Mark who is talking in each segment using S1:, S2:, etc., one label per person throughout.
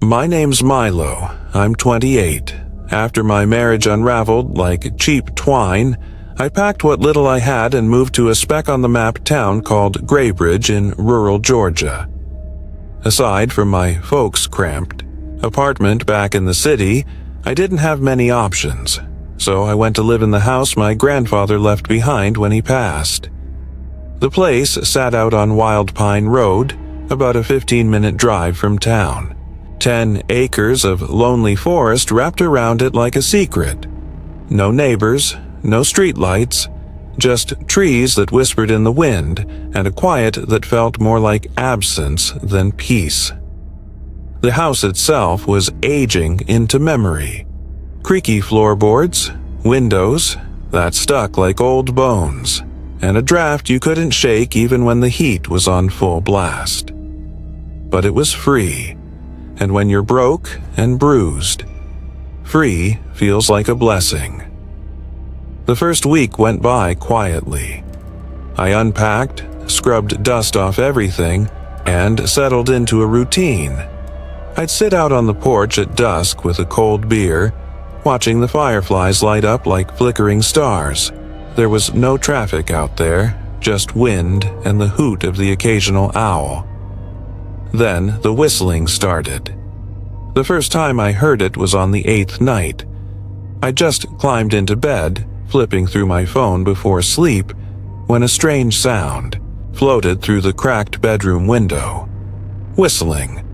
S1: My name's Milo. I'm 28. After my marriage unraveled like cheap twine, I packed what little I had and moved to a speck-on-the-map town called Graybridge in rural Georgia. Aside from my folks' cramped apartment back in the city, I didn't have many options, so I went to live in the house my grandfather left behind when he passed. The place sat out on Wild Pine Road, about a 15-minute drive from town. 10 acres of lonely forest wrapped around it like a secret. No neighbors, no streetlights, just trees that whispered in the wind and a quiet that felt more like absence than peace. The house itself was aging into memory. Creaky floorboards, windows that stuck like old bones, and a draft you couldn't shake even when the heat was on full blast. But it was free. And when you're broke and bruised, free feels like a blessing. The first week went by quietly. I unpacked, scrubbed dust off everything, and settled into a routine. I'd sit out on the porch at dusk with a cold beer, watching the fireflies light up like flickering stars. There was no traffic out there, just wind and the hoot of the occasional owl. Then the whistling started. The first time I heard it was on the 8th night. I just climbed into bed, flipping through my phone before sleep, when a strange sound floated through the cracked bedroom window. Whistling.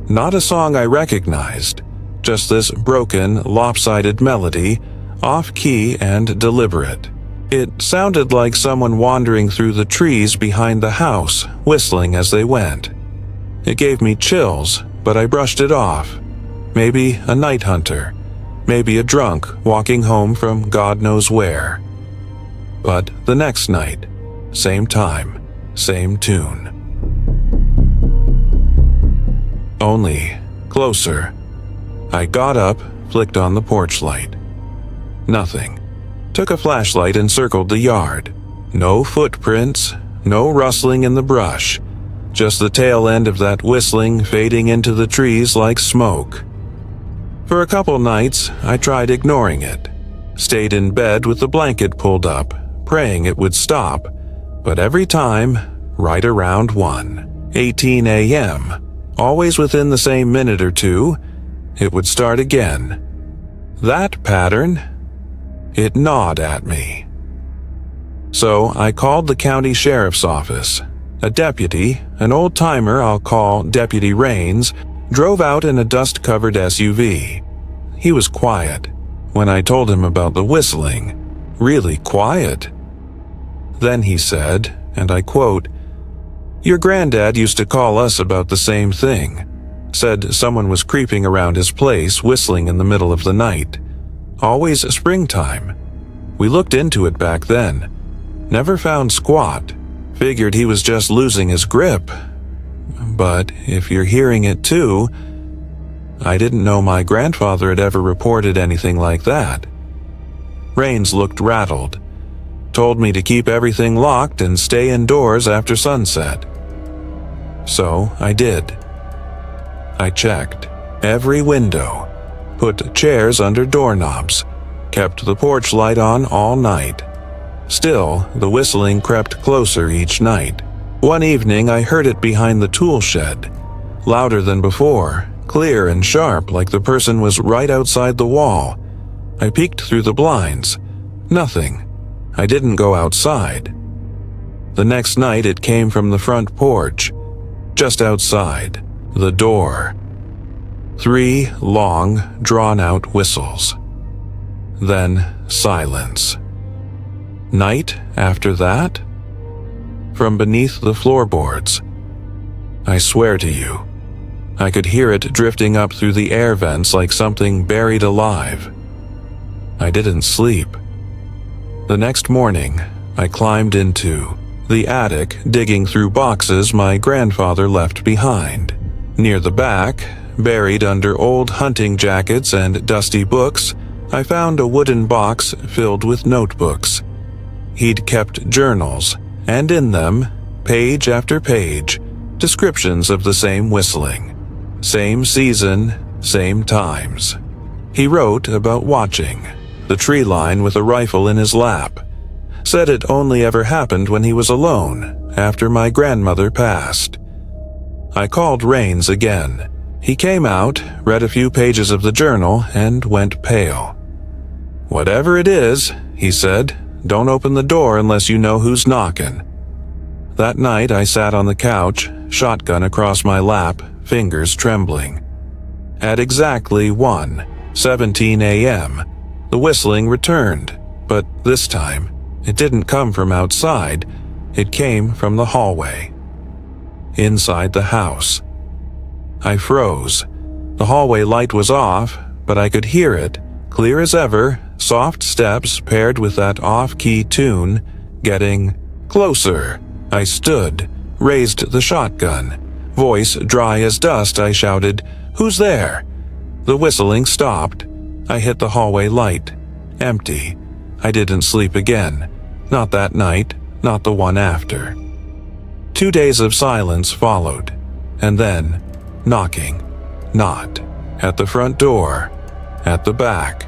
S1: Not a song I recognized, just this broken, lopsided melody, off-key and deliberate. It sounded like someone wandering through the trees behind the house, whistling as they went. It gave me chills, but I brushed it off. Maybe a night hunter. Maybe a drunk walking home from God knows where. But the next night, same time, same tune. Only closer. I got up, flicked on the porch light. Nothing. Took a flashlight and circled the yard. No footprints, no rustling in the brush. Just the tail end of that whistling fading into the trees like smoke. For a couple nights, I tried ignoring it. Stayed in bed with the blanket pulled up, praying it would stop. But every time, right around 1:18 a.m., always within the same minute or two, it would start again. That pattern, it gnawed at me. So I called the county sheriff's office. A deputy, an old-timer I'll call Deputy Rains, drove out in a dust-covered SUV. He was quiet when I told him about the whistling. Really quiet. Then he said, and I quote, "Your granddad used to call us about the same thing. Said someone was creeping around his place whistling in the middle of the night. Always springtime. We looked into it back then. Never found squat. Figured he was just losing his grip. But if you're hearing it too, I didn't know my grandfather had ever reported anything like that." Rains looked rattled. Told me to keep everything locked and stay indoors after sunset. So I did. I checked every window, put chairs under doorknobs, kept the porch light on all night. Still, the whistling crept closer each night. One evening, I heard it behind the tool shed. Louder than before, clear and sharp like the person was right outside the wall. I peeked through the blinds. Nothing. I didn't go outside. The next night, it came from the front porch, just outside, the door. 3 long, drawn-out whistles. Then silence. Night after that? From beneath the floorboards. I swear to you, I could hear it drifting up through the air vents like something buried alive. I didn't sleep. The next morning, I climbed into the attic, digging through boxes my grandfather left behind. Near the back, buried under old hunting jackets and dusty books, I found a wooden box filled with notebooks. He'd kept journals, and in them, page after page, descriptions of the same whistling. Same season, same times. He wrote about watching the tree line with a rifle in his lap. Said it only ever happened when he was alone, after my grandmother passed. I called Rains again. He came out, read a few pages of the journal, and went pale. "Whatever it is," he said, "don't open the door unless you know who's knocking." That night I sat on the couch, shotgun across my lap, fingers trembling. At exactly 1:17 a.m., the whistling returned, but this time, it didn't come from outside, it came from the hallway. Inside the house. I froze. The hallway light was off, but I could hear it, clear as ever, soft steps paired with that off-key tune, getting closer. I stood, raised the shotgun. Voice dry as dust, I shouted, "Who's there?" The whistling stopped. I hit the hallway light. Empty. I didn't sleep again. Not that night, not the one after. 2 days of silence followed, and then knocking. Not at the front door, at the back.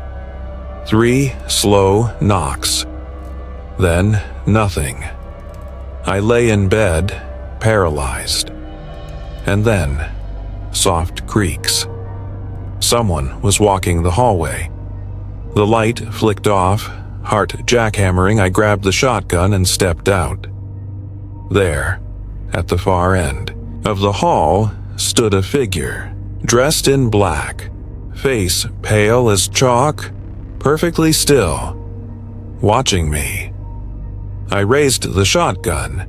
S1: 3 slow knocks. Then nothing. I lay in bed, paralyzed. And then, soft creaks. Someone was walking the hallway. The light flicked off. Heart jackhammering, I grabbed the shotgun and stepped out. There, at the far end of the hall, stood a figure, dressed in black, face pale as chalk, perfectly still, watching me. I raised the shotgun.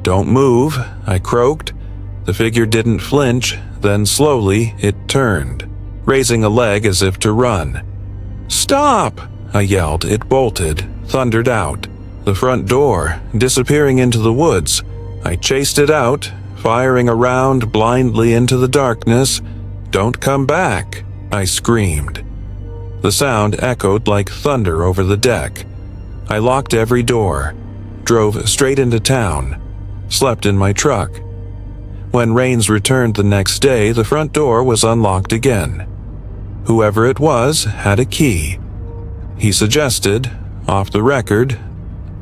S1: "Don't move," I croaked. The figure didn't flinch, then slowly it turned, raising a leg as if to run. "Stop!" I yelled. It bolted, thundered out. The front door, disappearing into the woods. I chased it out, firing around blindly into the darkness. "Don't come back!" I screamed. The sound echoed like thunder over the deck. I locked every door, drove straight into town, slept in my truck. When Rains returned the next day, the front door was unlocked again. Whoever it was had a key. He suggested, off the record,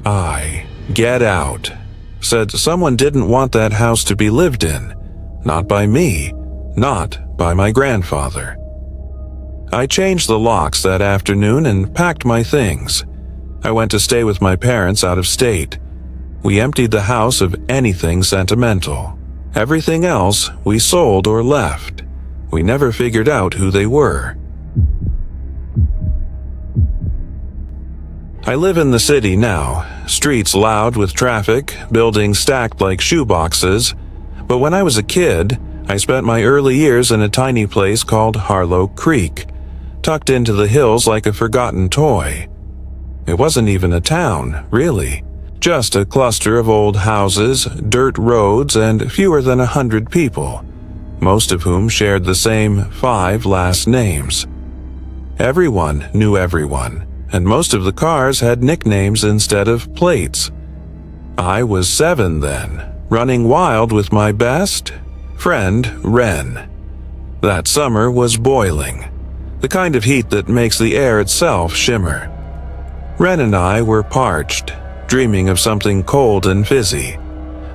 S1: I get out. Said someone didn't want that house to be lived in. Not by me, not by my grandfather. I changed the locks that afternoon and packed my things. I went to stay with my parents out of state. We emptied the house of anything sentimental. Everything else we sold or left. We never figured out who they were. I live in the city now, streets loud with traffic, buildings stacked like shoeboxes. But when I was a kid, I spent my early years in a tiny place called Harlow Creek, tucked into the hills like a forgotten toy. It wasn't even a town, really. Just a cluster of old houses, dirt roads, and fewer than 100 people, most of whom shared the same 5 last names. Everyone knew everyone, and most of the cars had nicknames instead of plates. I was 7 then, running wild with my best friend, Wren. That summer was boiling, the kind of heat that makes the air itself shimmer. Wren and I were parched, dreaming of something cold and fizzy.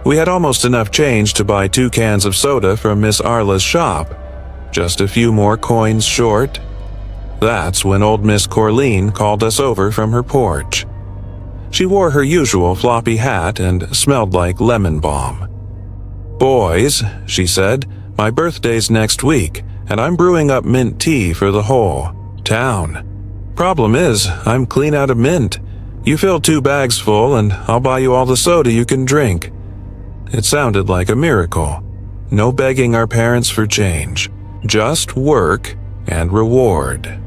S1: We had almost enough change to buy 2 cans of soda from Miss Arla's shop, just a few more coins short. That's when old Miss Corleen called us over from her porch. She wore her usual floppy hat and smelled like lemon balm. "Boys," she said, "my birthday's next week, and I'm brewing up mint tea for the whole town. Problem is, I'm clean out of mint. You fill 2 bags full and I'll buy you all the soda you can drink." It sounded like a miracle. No begging our parents for change, just work and reward.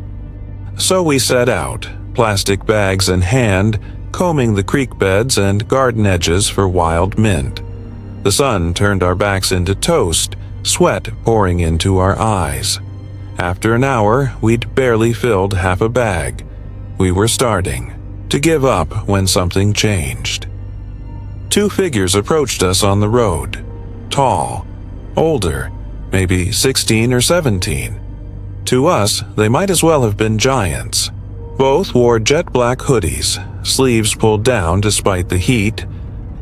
S1: So we set out, plastic bags in hand, combing the creek beds and garden edges for wild mint. The sun turned our backs into toast, sweat pouring into our eyes. After an hour, we'd barely filled half a bag. We were starting to give up when something changed. 2 figures approached us on the road. Tall, older, maybe 16 or 17. To us, they might as well have been giants. Both wore jet black hoodies, sleeves pulled down despite the heat,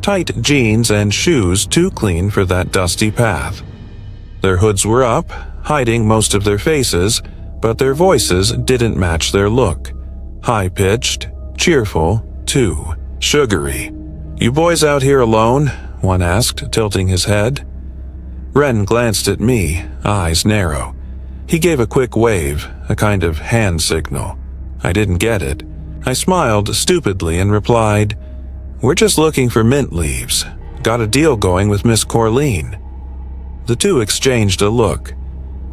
S1: tight jeans and shoes too clean for that dusty path. Their hoods were up, hiding most of their faces, but their voices didn't match their look. High-pitched, cheerful, too, sugary. "You boys out here alone?" one asked, tilting his head. Ren glanced at me, eyes narrow. He gave a quick wave, a kind of hand signal. I didn't get it. I smiled stupidly and replied, "We're just looking for mint leaves. Got a deal going with Miss Corleen." The two exchanged a look.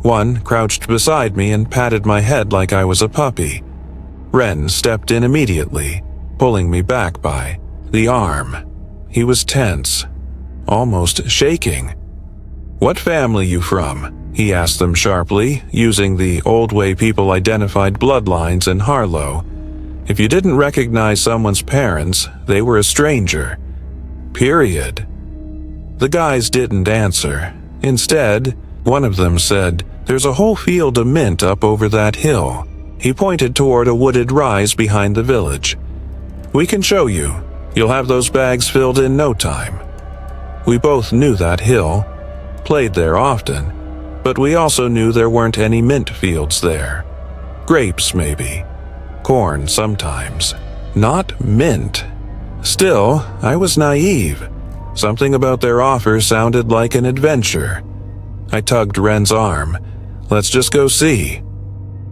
S1: One crouched beside me and patted my head like I was a puppy. Ren stepped in immediately, pulling me back by the arm. He was tense, almost shaking. "What family you from?" he asked them sharply, using the old way people identified bloodlines in Harlow. If you didn't recognize someone's parents, they were a stranger. Period. The guys didn't answer. Instead, one of them said, "There's a whole field of mint up over that hill." He pointed toward a wooded rise behind the village. "We can show you. You'll have those bags filled in no time." We both knew that hill, played there often, but we also knew there weren't any mint fields there. Grapes, maybe. Corn sometimes. Not mint. Still, I was naive. Something about their offer sounded like an adventure. I tugged Ren's arm. "Let's just go see."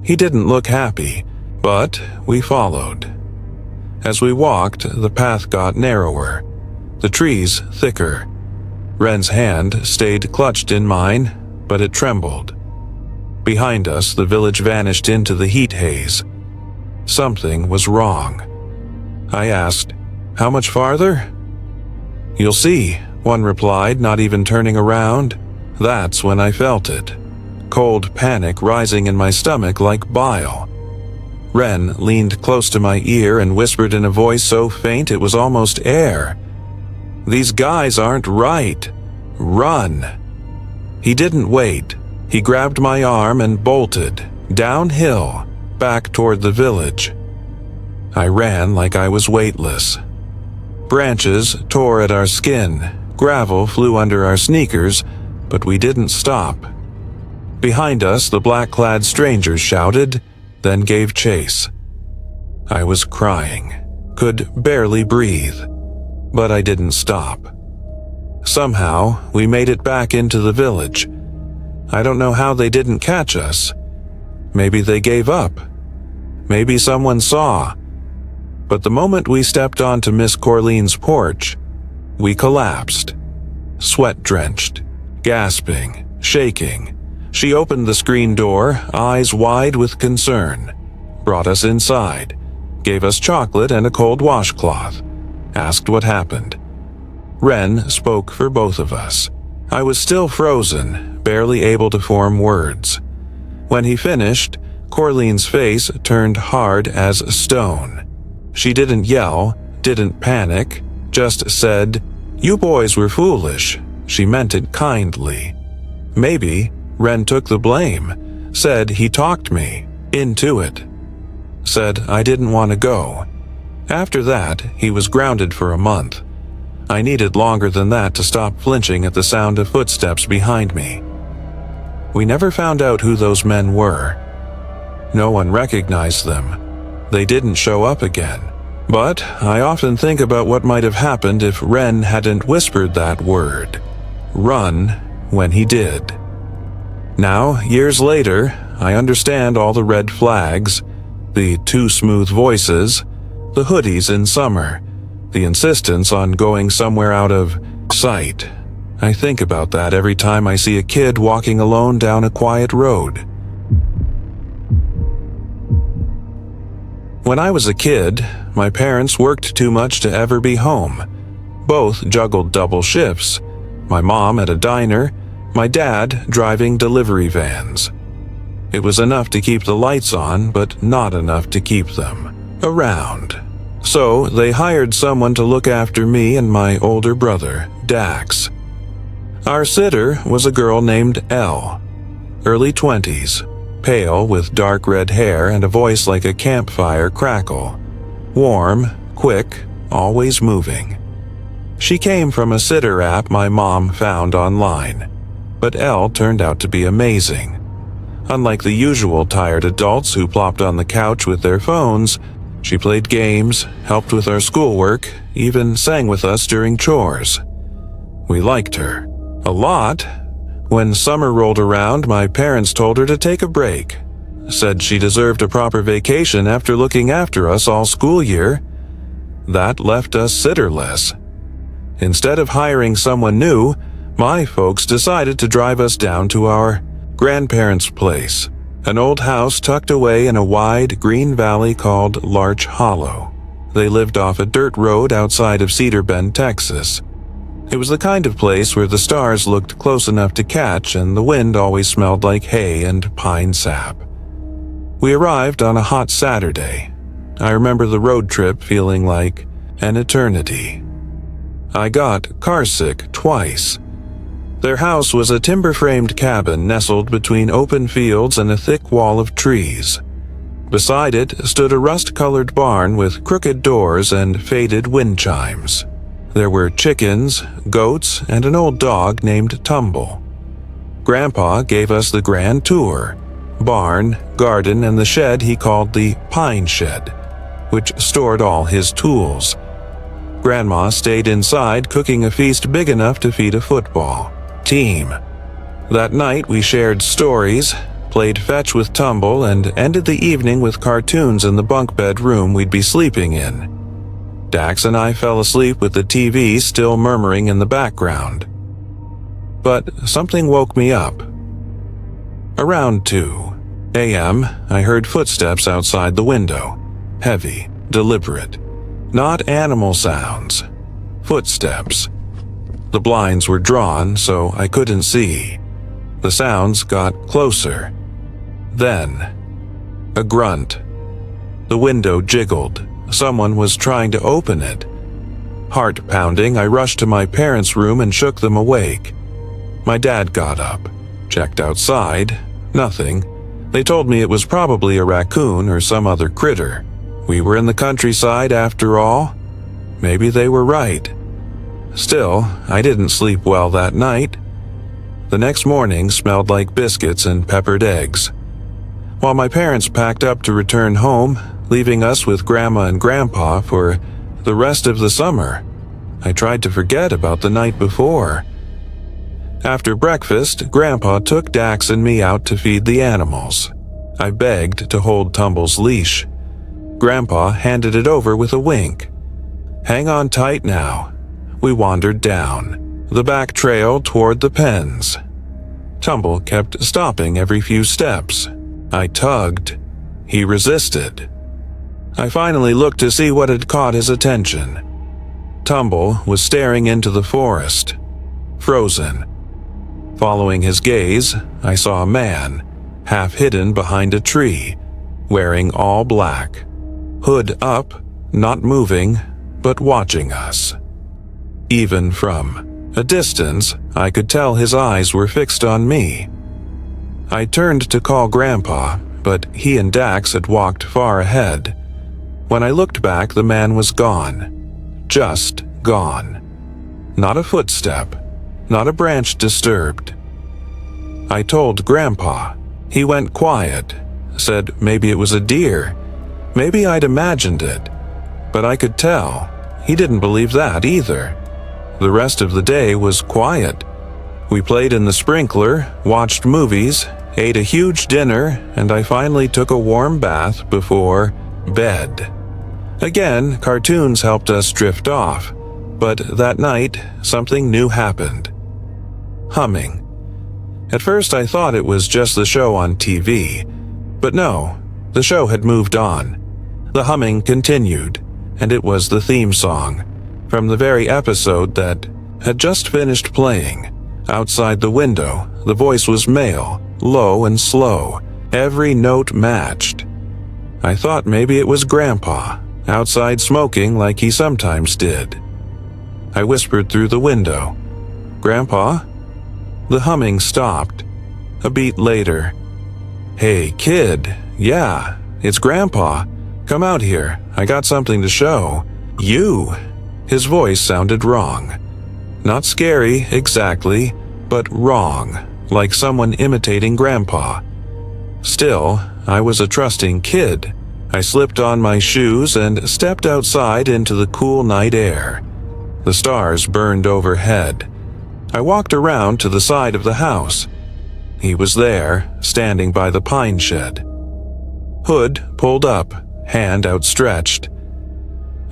S1: He didn't look happy, but we followed. As we walked, the path got narrower, the trees thicker. Ren's hand stayed clutched in mine, but it trembled. Behind us, the village vanished into the heat haze. Something was wrong. I asked, "How much farther?" "You'll see," one replied, not even turning around. That's when I felt it. Cold panic rising in my stomach like bile. Ren leaned close to my ear and whispered in a voice so faint it was almost air. "These guys aren't right. Run." He didn't wait. He grabbed my arm and bolted, downhill, back toward the village. I ran like I was weightless. Branches tore at our skin, gravel flew under our sneakers, but we didn't stop. Behind us, the black-clad strangers shouted, then gave chase. I was crying, could barely breathe, but I didn't stop. Somehow, we made it back into the village. I don't know how they didn't catch us. Maybe they gave up. Maybe someone saw. But the moment we stepped onto Miss Corleen's porch, we collapsed. Sweat-drenched, gasping, shaking. She opened the screen door, eyes wide with concern, brought us inside, gave us chocolate and a cold washcloth, asked what happened. Ren spoke for both of us. I was still frozen, barely able to form words. When he finished, Corleen's face turned hard as stone. She didn't yell, didn't panic, just said, "You boys were foolish." She meant it kindly. Maybe Ren took the blame, said he talked me into it, said I didn't want to go. After that, he was grounded for a month. I needed longer than that to stop flinching at the sound of footsteps behind me. We never found out who those men were. No one recognized them. They didn't show up again. But I often think about what might have happened if Ren hadn't whispered that word, run, when he did. Now, years later, I understand all the red flags, the too smooth voices, the hoodies in summer, the insistence on going somewhere out of sight. I think about that every time I see a kid walking alone down a quiet road. When I was a kid, my parents worked too much to ever be home. Both juggled double shifts, my mom at a diner, my dad driving delivery vans. It was enough to keep the lights on, but not enough to keep them around. So they hired someone to look after me and my older brother, Dax. Our sitter was a girl named Elle, early 20s, pale with dark red hair and a voice like a campfire crackle. Warm, quick, always moving. She came from a sitter app my mom found online, but Elle turned out to be amazing. Unlike the usual tired adults who plopped on the couch with their phones, she played games, helped with our schoolwork, even sang with us during chores. We liked her a lot. When summer rolled around, my parents told her to take a break, said she deserved a proper vacation after looking after us all school year. That left us sitterless. Instead of hiring someone new, my folks decided to drive us down to our grandparents' place, an old house tucked away in a wide green valley called Larch Hollow. They lived off a dirt road outside of Cedar Bend, Texas. It was the kind of place where the stars looked close enough to catch and the wind always smelled like hay and pine sap. We arrived on a hot Saturday. I remember the road trip feeling like an eternity. I got carsick twice. Their house was a timber-framed cabin nestled between open fields and a thick wall of trees. Beside it stood a rust-colored barn with crooked doors and faded wind chimes. There were chickens, goats, and an old dog named Tumble. Grandpa gave us the grand tour: barn, garden, and the shed he called the pine shed, which stored all his tools. Grandma stayed inside cooking a feast big enough to feed a football team. That night we shared stories, played fetch with Tumble, and ended the evening with cartoons in the bunk bed room we'd be sleeping in. Dax and I fell asleep with the TV still murmuring in the background. But something woke me up. Around 2 a.m., I heard footsteps outside the window. Heavy, deliberate. Not animal sounds. Footsteps. The blinds were drawn, so I couldn't see. The sounds got closer. Then, a grunt. The window jiggled. Someone was trying to open it. Heart pounding, I rushed to my parents' room and shook them awake. My dad got up, checked outside. Nothing. They told me it was probably a raccoon or some other critter. We were in the countryside after all. Maybe they were right. Still, I didn't sleep well that night. The next morning smelled like biscuits and peppered eggs. While my parents packed up to return home, leaving us with Grandma and Grandpa for the rest of the summer, I tried to forget about the night before. After breakfast, Grandpa took Dax and me out to feed the animals. I begged to hold Tumble's leash. Grandpa handed it over with a wink. Hang on tight now. We wandered down the back trail toward the pens. Tumble kept stopping every few steps. I tugged. He resisted. I finally looked to see what had caught his attention. Tumble was staring into the forest, frozen. Following his gaze, I saw a man, half hidden behind a tree, wearing all black. Hood up, not moving, but watching us. Even from a distance, I could tell his eyes were fixed on me. I turned to call Grandpa, but he and Dax had walked far ahead. When I looked back, the man was gone. Just gone. Not a footstep, not a branch disturbed. I told Grandpa. He went quiet, said maybe it was a deer. Maybe I'd imagined it. But I could tell. He didn't believe that either. The rest of the day was quiet. We played in the sprinkler, watched movies, ate a huge dinner, and I finally took a warm bath before bed. Again, cartoons helped us drift off, but that night, something new happened. Humming. At first I thought it was just the show on TV, but no, the show had moved on. The humming continued, and it was the theme song from the very episode that had just finished playing. Outside the window, the voice was male, low and slow, every note matched. I thought maybe it was Grandpa, outside smoking like he sometimes did. I whispered through the window, "Grandpa?" The humming stopped. A beat later. "Hey, kid. Yeah, it's Grandpa. Come out here. I got something to show. You." His voice sounded wrong. Not scary, exactly, but wrong, like someone imitating Grandpa. Still, I was a trusting kid. I slipped on my shoes and stepped outside into the cool night air. The stars burned overhead. I walked around to the side of the house. He was there, standing by the pine shed. Hood pulled up, hand outstretched.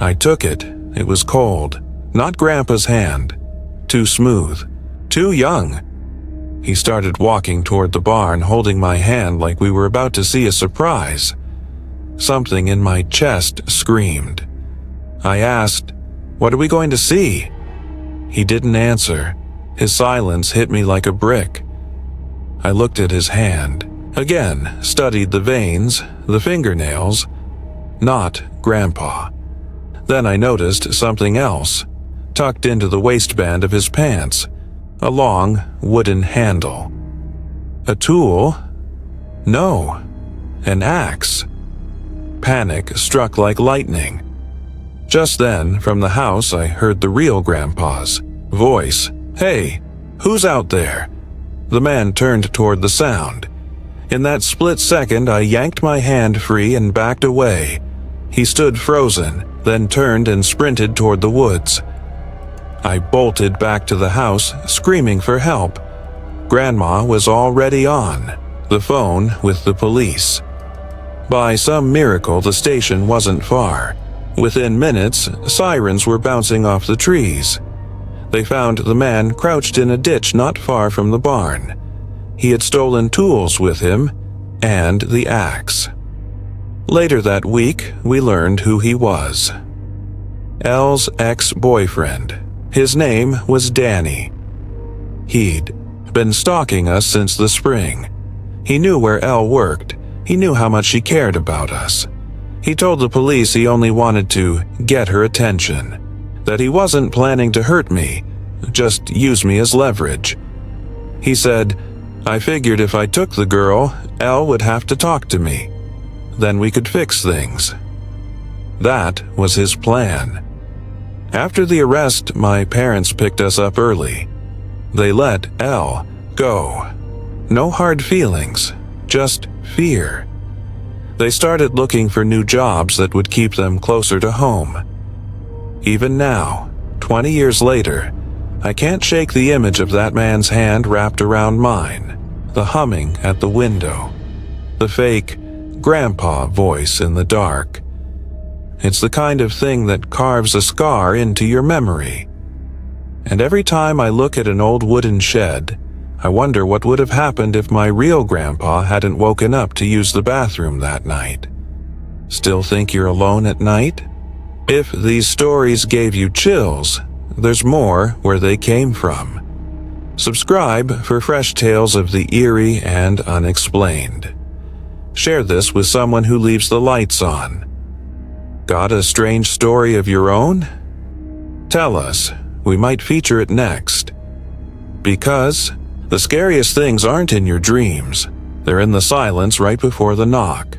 S1: I took it. It was cold. Not Grandpa's hand. Too smooth. Too young. He started walking toward the barn, holding my hand like we were about to see a surprise. Something in my chest screamed. I asked, "What are we going to see?" He didn't answer. His silence hit me like a brick. I looked at his hand. Again, studied the veins, the fingernails. Not Grandpa. Then I noticed something else, tucked into the waistband of his pants. A long, wooden handle. A tool? No. An axe. Panic struck like lightning. Just then, from the house, I heard the real Grandpa's voice. "Hey, who's out there?" The man turned toward the sound. In that split second, I yanked my hand free and backed away. He stood frozen, then turned and sprinted toward the woods. I bolted back to the house, screaming for help. Grandma was already on the phone with the police. By some miracle, the station wasn't far. Within minutes, sirens were bouncing off the trees. They found the man crouched in a ditch not far from the barn. He had stolen tools with him and the axe. Later that week, we learned who he was. Elle's ex-boyfriend. His name was Danny. He'd been stalking us since the spring. He knew where Elle worked. He knew how much she cared about us. He told the police he only wanted to get her attention, that he wasn't planning to hurt me, just use me as leverage. He said, "I figured if I took the girl, Elle would have to talk to me. Then we could fix things." That was his plan. After the arrest, my parents picked us up early. They let Elle go. No hard feelings, just fear. They started looking for new jobs that would keep them closer to home. Even now, 20 years later, I can't shake the image of that man's hand wrapped around mine, the humming at the window, the fake Grandpa voice in the dark. It's the kind of thing that carves a scar into your memory. And every time I look at an old wooden shed, I wonder what would have happened if my real Grandpa hadn't woken up to use the bathroom that night. Still think you're alone at night? If these stories gave you chills, there's more where they came from. Subscribe for fresh tales of the eerie and unexplained. Share this with someone who leaves the lights on. Got a strange story of your own? Tell us. We might feature it next. Because the scariest things aren't in your dreams. They're in the silence right before the knock.